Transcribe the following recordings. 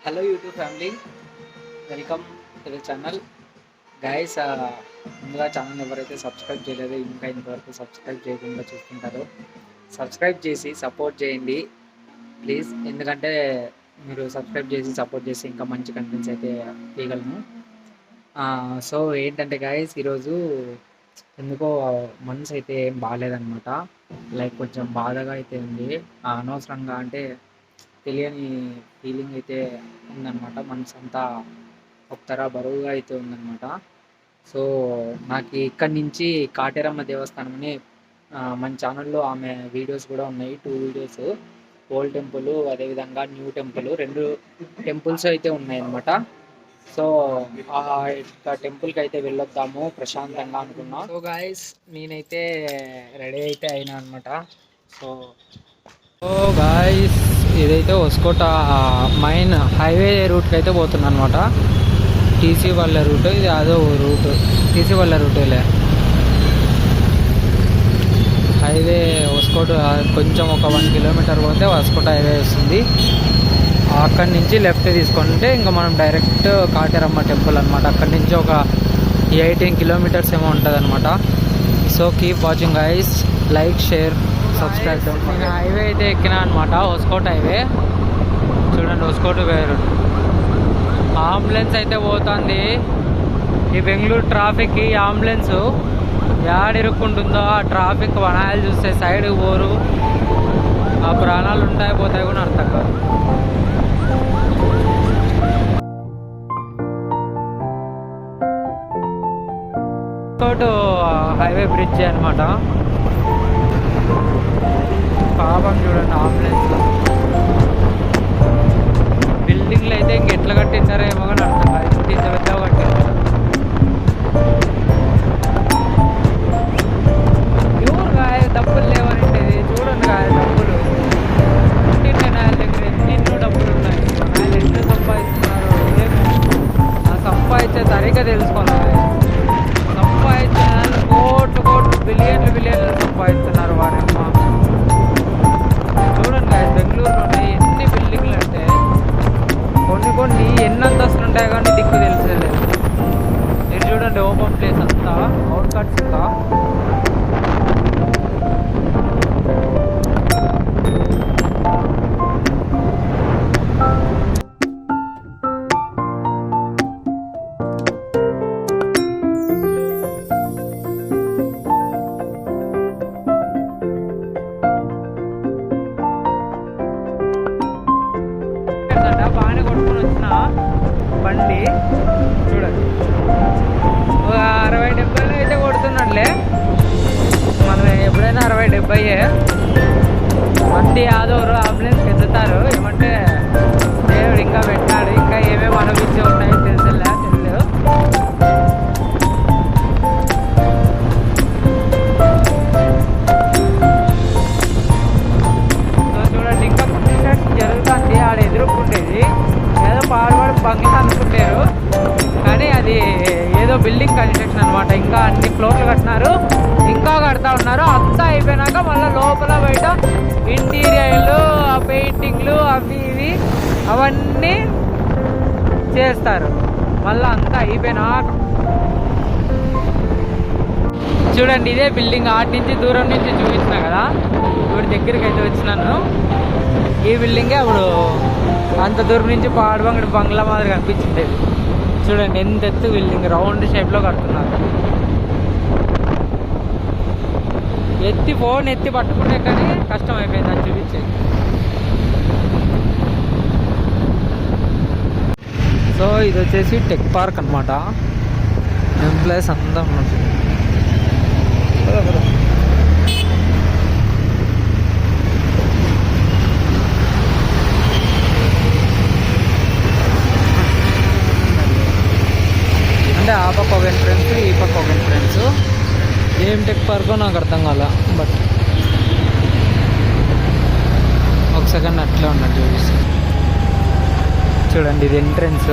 Hello YouTube family, welcome to the channel guys. ముందుగా channel ఎవరైతే subscribe చేయలేదో ఇంకా ఇంతవరకు సబ్స్క్రైబ్ చేయకుండా చూస్తుంటారో సబ్స్క్రైబ్ చేసి సపోర్ట్ చేయండి ప్లీజ్. ఎందుకంటే మీరు సబ్స్క్రైబ్ చేసి సపోర్ట్ చేసి ఇంకా మంచి కంటెంట్స్ అయితే తీయగలను. సో ఏంటంటే గైస్, ఈరోజు ఎందుకో మనసు అయితే ఏం బాగాలేదనమాట. లైక్ కొంచెం బాధగా అయితే ఉంది. అనవసరంగా అంటే తెలియని ఫీలింగ్ అయితే ఉందన్నమాట. మనసు అంతా ఒకతర బరువుగా అయితే ఉందన్నమాట. సో నాకు ఇక్కడి నుంచి కాటేరమ్మ దేవస్థానం అని మన ఛానల్లో ఆమె వీడియోస్ కూడా ఉన్నాయి. 2 వీడియోస్, ఓల్డ్ టెంపుల్ అదేవిధంగా న్యూ టెంపుల్, 2 టెంపుల్స్ అయితే ఉన్నాయన్నమాట. సో ఆ యొక్క టెంపుల్కి అయితే వెళ్ళొద్దాము ప్రశాంతంగా అనుకున్నా. సో గాయస్, నేనైతే రెడీ అయితే అయినా అనమాట. సో గాయస్, ఇదైతే హొస్కోట మైన్ హైవే రూట్కి అయితే పోతున్నా అనమాట. టీసీ వాళ్ళ రూట్ ఇది, అదో రూట్ టీసీ వాళ్ళ రూటేలే. హైవే హొస్కోట కొంచెం ఒక 1 కిలోమీటర్ పోతే హొస్కోట హైవే వస్తుంది. అక్కడి నుంచి లెఫ్ట్ తీసుకుంటే ఇంకా మనం డైరెక్ట్ కాటేరమ్మ టెంపుల్ అనమాట. అక్కడి నుంచి ఒక 18 కిలోమీటర్స్ ఏమో ఉంటుంది అనమాట. So keep watching guys, like, share, subscribe. నేను హైవే అయితే ఎక్కినా అనమాట, హొస్కోట హైవే. చూడండి, హొస్కోట వేరు అంబులెన్స్ అయితే పోతుంది. ఈ బెంగళూరు ట్రాఫిక్కి ఈ అంబులెన్స్ యాడిరుక్కుంటుందో ఆ ట్రాఫిక్ వనాయాలు చూస్తే సైడ్కి పోరు. ఆ ప్రాణాలు ఉంటాయి పోతాయి కూడా అర్థం కాదు. హొస్కోట హైవే బ్రిడ్జ్ అనమాట. పాపం చూడండి, అంబులెన్స్ బిల్డింగ్లు అయితే ఇంకెట్లా కట్టించారో ఏమో కానీ అర్థం కాదు. ఇంత పెద్దగా కట్టారు. ఎవరు కాయ డబ్బులు లేవనంటేది చూడండి, కాయ డబ్బులు పుట్టిన నాయల దగ్గర ఎన్నెన్నో డబ్బులు ఉన్నాయి. ఆయన ఎన్నో సంపాదిస్తున్నారు, ఆ సంపాదించే తరిగా తెలుసుకోవాలి. సంపాదించిన కోట్లు బిలియన్లు సంపాదిస్తున్నారు వారమ్మ. చూడండి, బెంగళూరులోనే ఎన్ని బిల్డింగ్లు అంటే కొన్ని ఎన్ని అంతస్తులు ఉంటాయి కానీ దిక్కు తెలిసేలేదు. మీరు చూడండి, ఓపెన్ ప్లేస్ అంతా అవుట్ కట్స్ అంతా. బాగానే కొట్టుకొని వచ్చిన బండి చూడండి, 60-70 అయితే కొడుతున్నాడులే. మనం ఎప్పుడైనా 60-70 బండి యాదవరు అంబులెన్స్కి ఎత్తుతారు. ఏమంటే దేవుడు ఇంకా పెట్టాడు, ఇంకా ఏమేమి అనుభవించి ఉన్నాయో తెలియదు. జరుగుతుంది ఆడ ఎదుర్కొండేది ఏదో పాడుపడి బంగ్లా అనుకుంటారు, కానీ అది ఏదో బిల్డింగ్ కన్స్ట్రక్షన్ అనమాట. ఇంకా అన్ని ఫ్లోర్లు కట్టినారు, ఇంకా కడతా ఉన్నారు. అంతా అయిపోయినాక మళ్ళీ లోపల బయట ఇంటీరియర్లు, పెయింటింగ్లు అవి ఇవి అవన్నీ చేస్తారు. మళ్ళీ అంతా అయిపోయినాక చూడండి, ఇదే బిల్డింగ్. ఆటి నుంచి దూరం నుంచి చూపించిన కదా, ఇప్పుడు దగ్గరికి అయితే వచ్చినాను. ఈ బిల్డింగే అప్పుడు అంత దూరం నుంచి పాడుబంగడి బంగ్లా మాదిరి కనిపించింది. చూడండి ఎంత ఎత్తు బిల్డింగ్, రౌండ్ షేప్లో కడుతున్నారు. ఫోన్ ఎత్తి పట్టుకునే కానీ కష్టం అయిపోయింది అది చూపించేది. సో ఇది వచ్చేసి టెక్ పార్క్ అనమాట. ఎంప్లాయీస్ అంతా ఉన్నట్టు. అంటే ఆ పక్క ఒక ఎంట్రెన్స్, ఈ పక్క ఒక ఎంట్రెన్స్. ఏం టెక్ పార్కో నాకు అర్థం కాల. బట్ ఒక సెకండ్ అట్లా ఉన్నట్టు చూపిస్తుంది. చూడండి, ఇది ఎంట్రెన్స్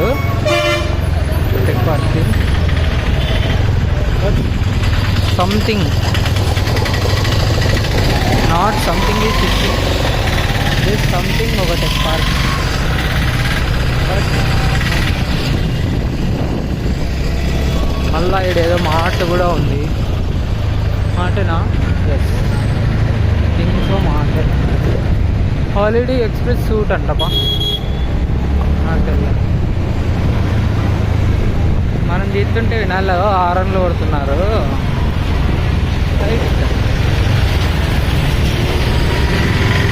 టెక్ పార్క్కి. Something not something is this something ఒక టెక్ పార్క్. బట్ లోపల ఏదో మార్ట్ కూడా ఉంది. మార్టేనా? Yes, think so. మార్టే. హాలిడే ఎక్స్ప్రెస్ సూట్ అంటపా, నాకు తెలియదు. మనం చేస్తుంటే వినాలి, హారన్లు కొడుతున్నారు.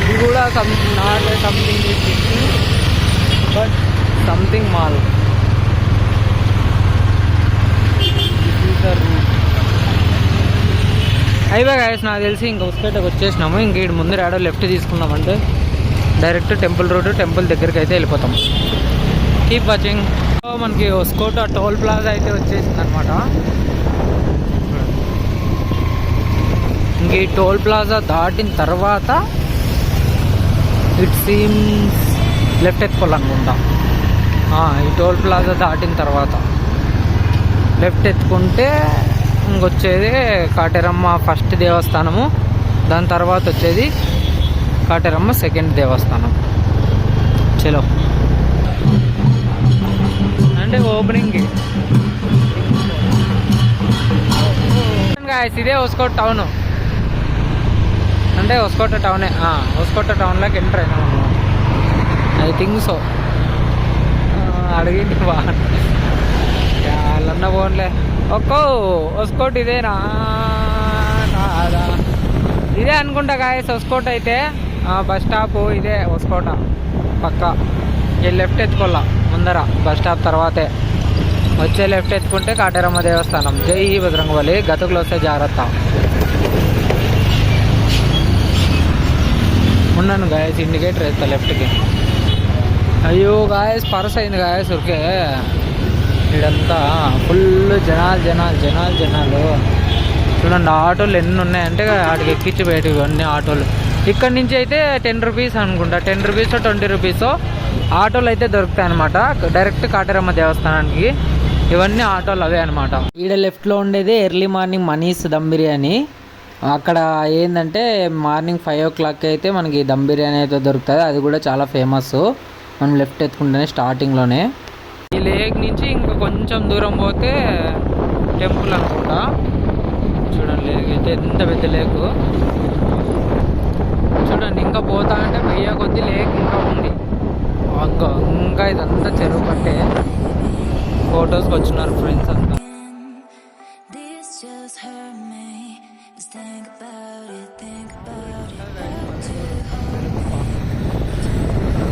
ఇది కూడా not something but something mall. అయిపోయి గాయస్, నాకు తెలిసి ఇంకా హొస్కోటకి వచ్చేసినాము. ఇంక ఇటు ముందు రాడో లెఫ్ట్ తీసుకున్నామంటే డైరెక్ట్ టెంపుల్ రోడ్, టెంపుల్ దగ్గరికి అయితే వెళ్ళిపోతాం. Keep watching. మనకి హొస్కోట టోల్ ప్లాజా అయితే వచ్చేసింది అనమాట. ఇంక ఈ టోల్ ప్లాజా దాటిన తర్వాత ఇట్ సీమ్స్ లెఫ్ట్ ఎత్తుకోవాలనుకుంటా. ఈ టోల్ ప్లాజా దాటిన తర్వాత లెఫ్ట్ ఎత్తుకుంటే ఇంకొచ్చేది కాటేరమ్మ ఫస్ట్ దేవస్థానము, దాని తర్వాత వచ్చేది కాటేరమ్మ సెకండ్ దేవస్థానం. చలో అంటే ఓపెనింగ్కి ఇదే హొస్కోట టౌన్. అంటే హొస్కోట టౌనే, హొస్కోట టౌన్లోకి ఎంటర్ అయినాం అన్నమాట. I think so. అడిగింది వాళ్ళన్న పోన్లే. హొస్కోట ఇదేనా కాదా? ఇదే అనుకుంటా గాయస్ హొస్కోట అయితే. బస్ స్టాప్ ఇదే హొస్కోట పక్క. లెఫ్ట్ ఎత్తుకోవాలా ముందర బస్ స్టాప్ తర్వాతే వచ్చే లెఫ్ట్ ఎత్తుకుంటే కాటేరమ్మ దేవస్థానం. జై బజరంగబలి. గతుకులు వస్తే జాగ్రత్త. ఉన్నాను గాయస్, ఇండికేటర్ వేస్తా లెఫ్ట్కి. అయ్యో గాయస్, పర్స్ అయింది గాయస్ ఉరికే. ఇదంతా ఫుల్ జనాలు చూడండి. ఆటోలు ఎన్ని ఉన్నాయంటే వాటికి ఎక్కించి బయటకు అన్ని ఆటోలు. ఇక్కడ నుంచి అయితే 10 రూపీస్ అనుకుంటా, 10 రూపీసో 20 రూపీసో ఆటోలు అయితే దొరుకుతాయి అనమాట డైరెక్ట్ కాటేరమ్మ దేవస్థానానికి. ఇవన్నీ ఆటోలు అవే అనమాట. ఈడ లెఫ్ట్లో ఉండేది ఎర్లీ మార్నింగ్ మనీస్ దమ్ బిర్యానీ. అక్కడ ఏంటంటే మార్నింగ్ 5 o'clock అయితే మనకి దమ్ బిర్యానీ అయితే దొరుకుతుంది. అది కూడా చాలా ఫేమస్. మనం లెఫ్ట్ ఎత్తుకుంటేనే స్టార్టింగ్లోనే. ఈ లేక్ నుంచి ఇంకా కొంచెం దూరం పోతే టెంపుల్ అనుకుంటా. చూడండి లేక్ అయితే ఎంత పెద్ద లేకు. చూడండి ఇంకా పోతా అంటే పోయే కొద్ది లేక్ ఇంకా ఉంది. ఇంకా ఇదంతా చెరువు కట్టే. ఫొటోస్కి వచ్చినారు ఫ్రెండ్స్ అంతా.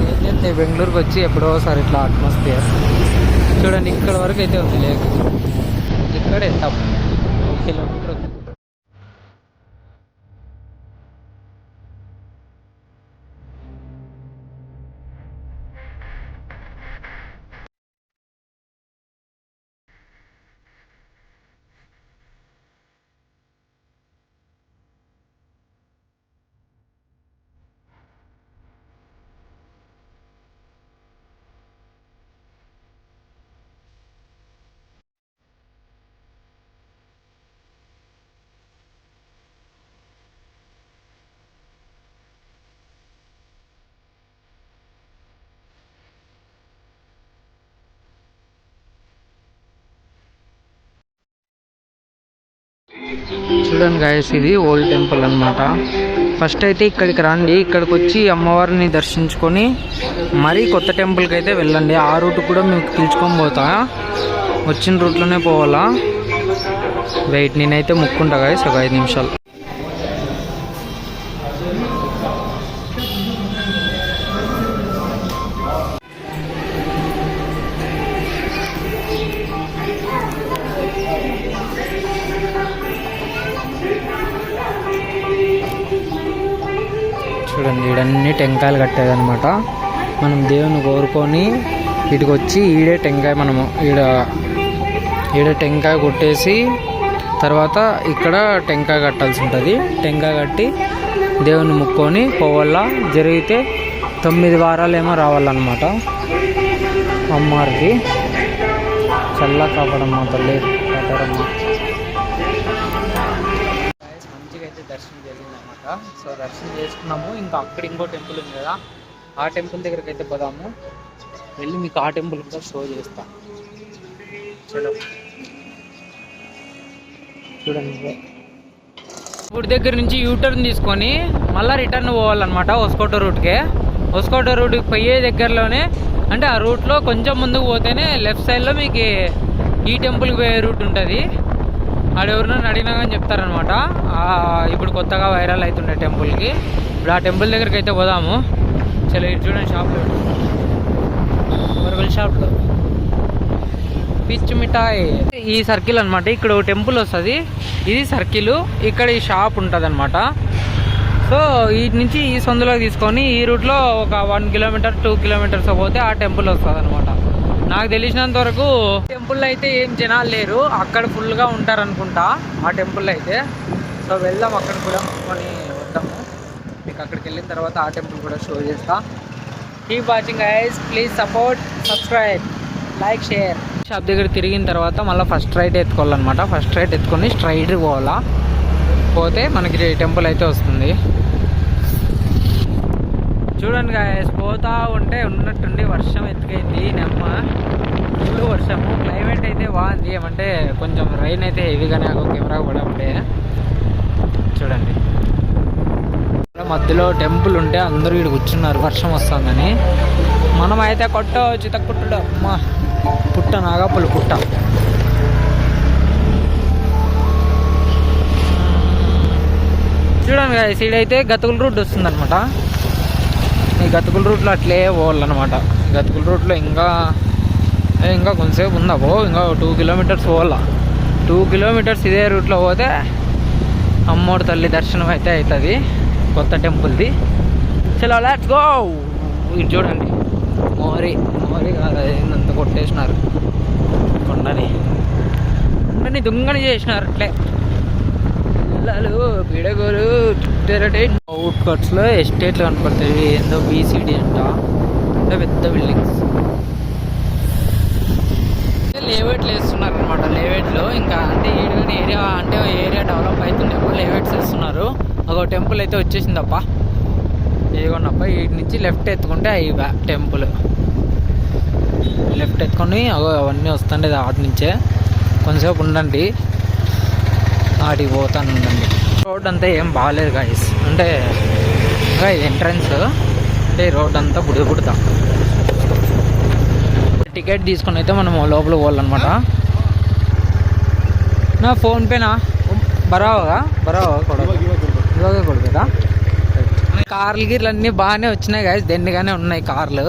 ఏంటంటే బెంగళూరుకి వచ్చి ఎప్పుడోసారి ఇట్లా అట్మాస్ఫియర్ చూడండి. ఇక్కడ వరకు అయితే ఉంది లేక్. ఇక్కడే 1 కిలోమీటర్ ఉంది. చూడండి గాయస్, ఇది ఓల్డ్ టెంపుల్ అనమాట. ఫస్ట్ అయితే ఇక్కడికి రండి. ఇక్కడికి వచ్చి అమ్మవారిని దర్శించుకొని మరీ కొత్త టెంపుల్కి అయితే వెళ్ళండి. ఆ రూట్ కూడా మీకు పిలుచుకొని పోతా. వచ్చిన రూట్లోనే పోవాలా. వెయిట్, నేనైతే ముక్కుంటా గాయస్ ఒక 5 నిమిషాలు. చూడండి ఈడన్నీ టెంకాయలు కట్టేదనమాట. మనం దేవుని కోరుకొని ఇటుకు వచ్చి ఈడే టెంకాయ మనము ఈడ టెంకాయ కొట్టేసి తర్వాత ఇక్కడ టెంకాయ కట్టాల్సి ఉంటుంది. టెంకాయ కట్టి దేవుని ముక్కొని పోవాలా. జరిగితే 9 వారాలు ఏమో రావాలన్నమాట. అమ్మవారికి చల్ల కాపాడమ్మ తల్లి కాపాడమ్మ. మంచిగా అయితే దర్శనం జరిగిందన్నమాట. సో దర్శనం చేసుకున్నాము. ఇంకా అక్కడ ఇంకో టెంపుల్ ఉంది కదా, ఆ టెంపుల్ దగ్గరికి అయితే పోదాము. వెళ్ళి మీకు ఆ టెంపుల్ కూడా షో చేస్తాను. చలో చూడండి. గుడి దగ్గర నుంచి యూటర్న్ తీసుకొని మళ్ళీ రిటర్న్ పోవాలన్నమాట హొస్కోట రూట్కే. హొస్కోట రూట్కి పోయే దగ్గరలోనే అంటే ఆ రూట్లో కొంచెం ముందుకు పోతేనే లెఫ్ట్ సైడ్లో మీకు ఈ టెంపుల్కి పోయే రూట్ ఉంటుంది. ఆడెవరినైనా అడిగినా కానీ చెప్తారనమాట. ఇప్పుడు కొత్తగా వైరల్ అవుతుండే టెంపుల్కి. ఇప్పుడు ఆ టెంపుల్ దగ్గరికి అయితే పోదాము. చలో ఇటు చూడండి, షాప్లో బర్గల్ షాప్లో పిచ్ మిఠాయి. ఈ సర్కిల్ అనమాట, ఇక్కడ ఒక టెంపుల్ వస్తుంది, ఇది సర్కిల్, ఇక్కడ ఈ షాప్ ఉంటుంది అనమాట. సో వీటి నుంచి ఈ సందులోకి తీసుకొని ఈ రూట్లో ఒక 1 కిలోమీటర్ 2 కిలోమీటర్స్ పోతే ఆ టెంపుల్ వస్తుంది అనమాట. నాకు తెలిసినంత వరకు టెంపుల్లో అయితే ఏం జనాలు లేరు, అక్కడ ఫుల్గా ఉంటారు అనుకుంటా ఆ టెంపుల్లో అయితే. సో వెళ్దాం, అక్కడ కూడా మొక్కుకొని వద్దాము. మీకు అక్కడికి వెళ్ళిన తర్వాత ఆ టెంపుల్ కూడా షో చేస్తా. Keep watching guys, please support, subscribe, like, share. Shop దగ్గర తిరిగిన తర్వాత మళ్ళీ ఫస్ట్ రైట్ ఎత్తుకోవాలన్నమాట. ఫస్ట్ రైట్ ఎత్తుకొని స్ట్రైట్ పోవాలా, పోతే మనకి టెంపుల్ అయితే వస్తుంది. చూడండి గాయస్, పోతా ఉంటే ఉన్నట్టుండి వర్షం ఎత్తుకైంది నెమ్మ, ఫుల్ వర్షము. క్లైమేట్ అయితే బాగుంది, ఏమంటే కొంచెం రైన్ అయితే హెవీగానే కెమెరా కూడా ఉండే. చూడండి, మధ్యలో టెంపుల్ ఉంటే అందరూ ఇక్కడ కూర్చున్నారు వర్షం వస్తుందని. మనం అయితే కొట్టవచ్చు తక్కుట్టుడు అమ్మా, పుట్ట నాగపల్లి పుట్ట. చూడండి గాయస్, ఇదైతే గతుకుల రూట్ వస్తుంది అనమాట. ఈ గతుకుల రూట్లో అట్లే పోవాలన్నమాట. గతుకుల రూట్లో ఇంకా కొంతసేపు ఉందా ఇంకా 2 కిలోమీటర్స్ పోవాల. 2 కిలోమీటర్స్ ఇదే రూట్లో పోతే అమ్మోడు తల్లి దర్శనం అయితే అవుతుంది, కొత్త టెంపుల్ది. చలో లెట్స్ గో. ఇది చూడండి, మోరీ కాదు, ఏందంతా కొట్టేసినారు కొండని దుంగని చేసినారు అట్లే. పిల్లలు పిడగోలు అవుట్ కట్స్లో ఎస్టేట్లు కనపడతాయి. ఏందో బీసీడీ అంట, అంటే పెద్ద బిల్డింగ్స్. లేవేట్లు వేస్తున్నారు అనమాట. లేవేట్లు ఇంకా అంటే ఏడుగాని ఏరియా, అంటే ఏరియా డెవలప్ అవుతుండేమో లేవేట్స్ వేస్తున్నారు. ఒక టెంపుల్ అయితే వచ్చేసిందప్ప, ఇదిగోండప్ప. వీటి నుంచి లెఫ్ట్ ఎత్తుకుంటే అవి టెంపుల్. లెఫ్ట్ ఎత్తుకొని అవన్నీ వస్తుండేది వాటి నుంచే. కొంచెంసేపు ఉండండి, వాటికి పోతాను ఉండండి. రోడ్ అంతా ఏం బాగాలేదు గాయస్, అంటే ఇది ఎంట్రన్స్, అంటే రోడ్ అంతా బుడతా. టికెట్ తీసుకొని అయితే మనం లోపల పోవాలన్నమాట. నా ఫోన్పేనా బరావగా ఇవాగే కొడుకుదా. కార్లు గిర్లు అన్నీ బాగానే వచ్చినాయి గాయస్, దండిగానే ఉన్నాయి కార్లు.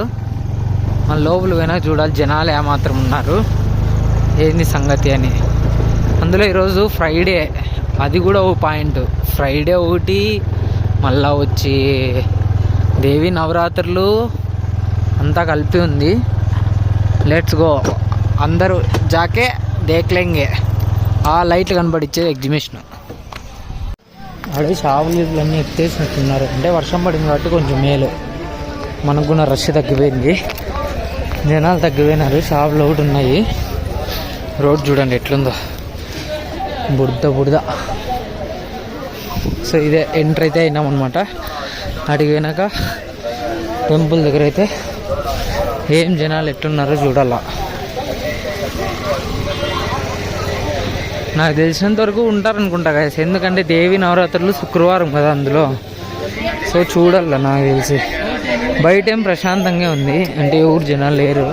మన లోపల పోయినా చూడాలి జనాలు ఏమాత్రం ఉన్నారు, ఏంది సంగతి అని. అందులో ఈరోజు ఫ్రైడే, అది కూడా ఓ పాయింట్. ఫ్రైడే ఒకటి, మళ్ళా వచ్చి దేవి నవరాత్రులు అంతా కలిపి ఉంది. లెట్స్ గో, అందరూ జాకే దేక్లేంగే. ఆ లైట్లు కనబడిచ్చే ఎగ్జిబిషన్. అదే షాపులు అన్నీ ఎత్తేసినట్టున్నారు, అంటే వర్షం పడింది కాబట్టి కొంచెం మేలు. మనకు కూడా రష్ తగ్గిపోయింది, జనాలు తగ్గిపోయినారు. షాపులు ఒకటి ఉన్నాయి. రోడ్ చూడండి ఎట్లుందో, బుడద. సో ఇదే ఎంటర్ అయితే అయినామన్నమాట. అడిగి పోయినాక టెంపుల్ దగ్గర అయితే ఏం జనాలు ఎట్లున్నారో చూడాల. నాకు తెలిసినంత వరకు ఉంటారనుకుంటా కదా, ఎందుకంటే దేవి నవరాత్రులు శుక్రవారం కదా అందులో. సో చూడాల, నాకు తెలిసి బయట ఏం ప్రశాంతంగా ఉంది, అంటే ఎవరు జనాలు లేరు.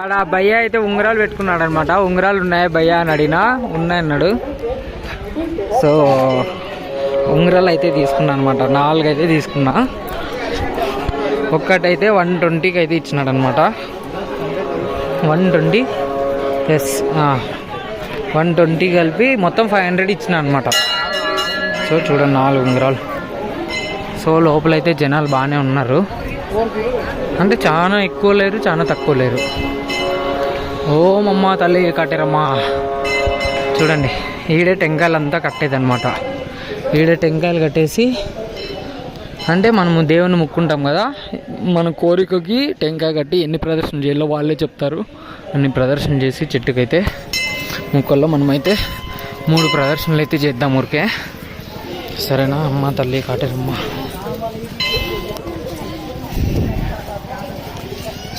ఆడ భయ్య అయితే ఉంగరాలు పెట్టుకున్నాడు అనమాట. ఉంగరాలు ఉన్నాయా భయ్య అని అడిగినా, ఉన్నాయన్నాడు. సో ఉంగరాలు అయితే తీసుకున్నా అనమాట, 4 అయితే తీసుకున్నా. ఒక్కటైతే 120కి అయితే ఇచ్చినాడు అనమాట. 120 ఎస్ 120 కలిపి మొత్తం 500 ఇచ్చిన అనమాట. సో చూడండి 4 ఉంగరాలు. సో లోపలైతే జనాలు బాగానే ఉన్నారు, అంటే చాలా ఎక్కువ లేరు, చాలా తక్కువ లేరు. ఓమమ్మ తల్లి కట్టారమ్మా. చూడండి, ఈడే టెంకాయలు అంతా కట్టేదన్నమాట. ఈడే టెంకాయలు కట్టేసి, అంటే మనము దేవుని ముక్కుంటాం కదా, మన కోరికకి టెంకాయ కట్టి ఎన్ని ప్రదర్శన చేయాలో వాళ్ళే చెప్తారు. అన్ని ప్రదర్శన చేసి చెట్టుకైతే ముక్కల్లో మనమైతే 3 ప్రదర్శనలు అయితే చేద్దాం ఊరికే. సరేనా అమ్మ తల్లి కాటేరమ్మ.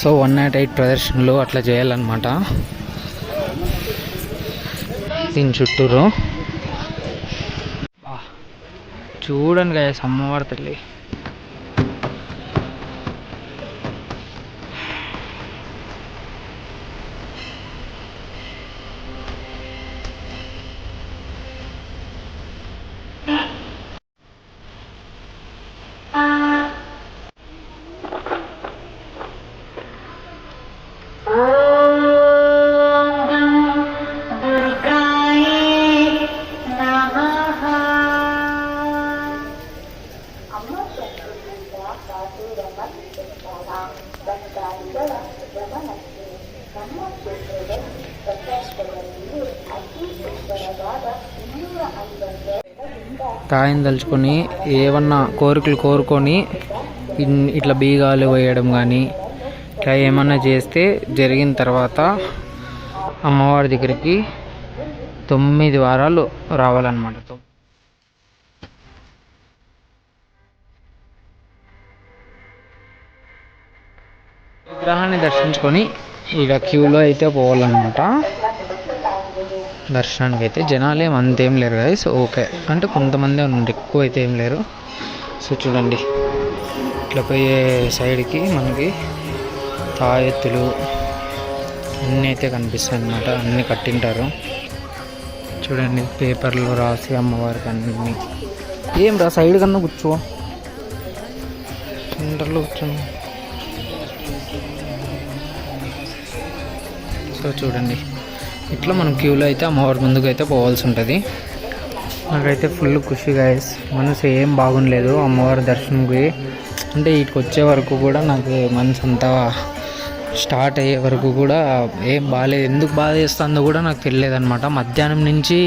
సో 108 ప్రదర్శనలు అట్లా చేయాలన్నమాట. దీని చుట్టూరు చూడండి గైస్ అమ్మవారి తల్లి. కాయం తలుచుకొని ఏమన్నా కోరికలు కోరుకొని ఇట్లా బీగాలు వేయడం కానీ ఇట్లా ఏమన్నా చేస్తే జరిగిన తర్వాత అమ్మవారి దగ్గరికి 9 వారాలు రావాలన్నమాట. విగ్రహాన్ని దర్శించుకొని ఇక క్యూలో అయితే పోవాలన్నమాట. దర్శనానికి అయితే జనాలు అంతేం లేరు గైస్, ఓకే అంటే కొంతమంది ఉండి ఎక్కువ అయితే ఏం లేరు. సో చూడండి ఇట్లా పోయే సైడ్కి మనకి తాయెత్తులు అన్నీ అయితే కనిపిస్తాయి అన్నమాట. అన్నీ కట్టింటారు చూడండి, పేపర్లో రాసి అమ్మవారికి అన్నీ. ఏం రా సైడ్ కన్నా కూర్చో, సెంటర్లో కూర్చోండి. సో చూడండి ఇట్లా మనం క్యూలో అయితే అమ్మవారి ముందుకు అయితే పోవాల్సి ఉంటుంది. నాకైతే ఫుల్ ఖుషి గైస్, మనసు ఏం బాగుండలేదు అమ్మవారి దర్శనంకి. అంటే ఇటుకు వచ్చే వరకు కూడా నాకు మనసు అంతా స్టార్ట్ అయ్యే వరకు కూడా ఏం బాగాలేదు. ఎందుకు బాధ వేస్తుందో కూడా నాకు తెలియదు అనమాట. మధ్యాహ్నం నుంచి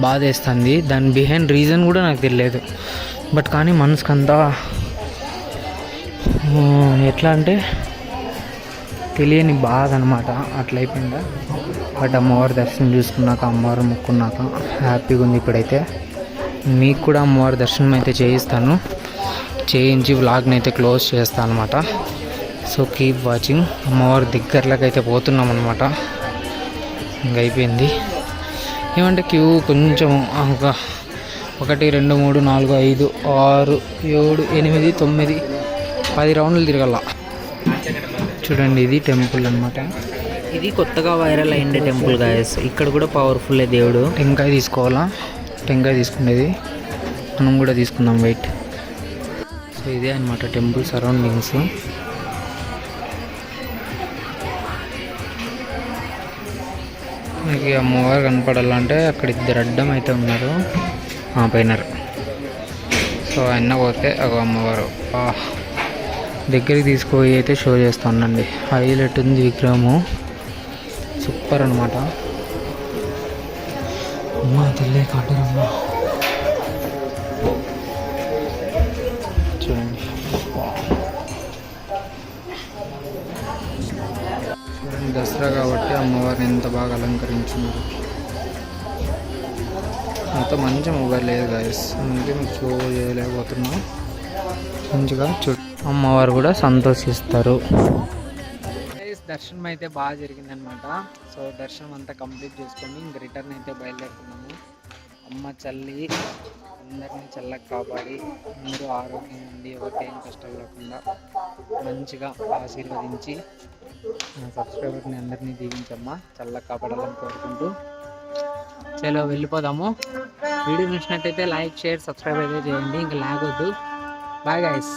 బాధ వేస్తుంది, దాని బిహైండ్ రీజన్ కూడా నాకు తెలియదు. బట్ కానీ మనసుకంతా ఎట్లా అంటే తెలియని బాధ అనమాట, అట్లా అయిపోయిందా. బట్ అమ్మవారి దర్శనం చూసుకున్నాక, అమ్మవారు మొక్కున్నాక హ్యాపీగా ఉంది. ఇప్పుడైతే మీకు కూడా అమ్మవారి దర్శనం అయితే చేయిస్తాను, చేయించి వ్లాగ్ని అయితే క్లోజ్ చేస్తాను అనమాట. So keep watching. అమ్మవారి దగ్గరలోకి అయితే పోతున్నాం అనమాట. ఇంకా అయిపోయింది. ఏమంటే క్యూ కొంచెం 1 2 3 4 5 6 7 8 9 10 రౌండ్లు తిరగాల. చూడండి ఇది టెంపుల్ అనమాట. ఇది కొత్తగా వైరల్ అయిండే టెంపుల్ గాయస్. ఇక్కడ కూడా పవర్ఫుల్ దేవుడు. టెంకాయ తీసుకోవాలా, టెంకాయ తీసుకునేది మనం కూడా తీసుకుందాం వెయిట్. సో ఇదే అనమాట టెంపుల్ సరౌండింగ్స్. మనకి అమ్మవారు కనపడాలంటే అక్కడ 2 అడ్డం అయితే ఉన్నారు, పోయినారు. సో అన్న పోతే ఒక అమ్మవారు దగ్గరికి తీసుకుపోయి అయితే షో చేస్తానండి. హైలైట్ ఉంది విగ్రహము, సూపర్ అనమాట. అమ్మా తల్లి కాటరమ్మ చూడండి. చూడండి దసరా కాబట్టి అమ్మవారిని ఎంత బాగా అలంకరించున్నారు. అంత మంచి మొబైల్ లేదు గాయస్, అందుకే మీకు షో చేయలేకపోతున్నాం. మంచిగా అమ్మవారు కూడా సంతోషిస్తారు. దర్శనం అయితే బాగా జరిగిందనమాట. సో దర్శనం అంతా కంప్లీట్ చేసుకొని ఇంక రిటర్న్ అయితే బయలుదేరుతున్నాము. అమ్మ చల్లి అందరినీ చల్లగా కాపాడి అందరూ ఆరోగ్యం ఉండి ఎవరికి ఏం కష్టాలు లేకుండా మంచిగా ఆశీర్వదించి సబ్స్క్రైబర్ని అందరినీ దీవించమ్మా, చల్లగా కాపాడాలని కోరుకుంటూ చలో వెళ్ళిపోదాము. వీడియో నచ్చినట్టయితే లైక్, షేర్, సబ్స్క్రైబ్ అయితే చేయండి. ఇంకా లాగొద్దు. Bye guys.